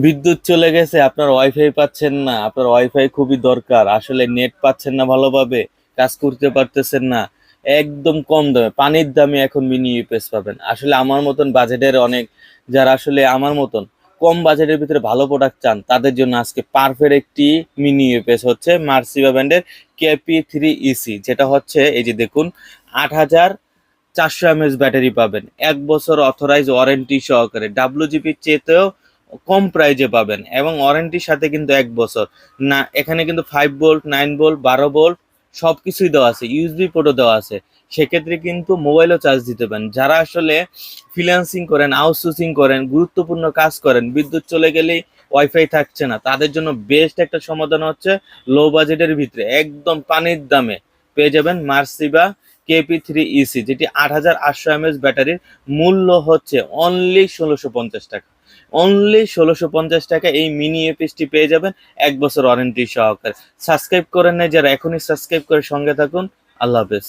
বিদ্যুৎ চলে গেছে, আপনার ওয়াইফাই পাচ্ছেন না, আপনার ওয়াইফাই খুবই দরকার, আসলে নেট পাচ্ছেন না, ভালোভাবে কাজ করতে পারতেছেন না, একদম কম দামে পানির দামে এখন মিনি ইউপিএস পাবেন। আসলে আমার মতন বাজেটের অনেক, যারা আসলে আমার মতন কম বাজেটের ভিতরে ভালো প্রোডাক্ট চান, তাদের জন্য আজকে পারফেক্ট একটি মিনি ইউপিএস হচ্ছে মার্সিভা ব্র্যান্ডের KP3EC, যেটা হচ্ছে এই যে দেখুন, 8400 mAh ব্যাটারি পাবেন, 1 বছর অথরাইজ ওয়ারেন্টি সহকারে, WGPর চেয়েতেও কম প্রাইজে পাবেন, এবং ওয়ারেন্টির সাথে কিন্তু 1 বছর না। এখানে কিন্তু 5 ভোল্ট, 9 ভোল্ট, 12 ভোল্ট সব কিছুই দেওয়া আছে, ইউএসবি পোর্টও দেওয়া আছে। সেক্ষেত্রে কিন্তু মোবাইলও চার্জ দিতে পারেন। যারা আসলে ফ্রিল্যান্সিং করেন, আউটসোর্সিং করেন, গুরুত্বপূর্ণ কাজ করেন, বিদ্যুৎ চলে গেলেই ওয়াইফাই থাকছে না, তাদের জন্য বেস্ট একটা সমাধান হচ্ছে লো বাজেটের ভিতরে একদম পানির দামে পেয়ে যাবেন মার্সিভা KP3EC, যেটি 8800 mAh ব্যাটারির। মূল্য হচ্ছে অনলি 1650 টাকা। অনলি 1650 টাকা এই মিনি এপিএসটি পেয়ে যাবেন 1 বছর ওয়ারেন্টি সহকারে। সাবস্ক্রাইব করেন নাই যারা, এখনই সাবস্ক্রাইব করে সঙ্গে থাকুন। আল্লাহ হাফেজ।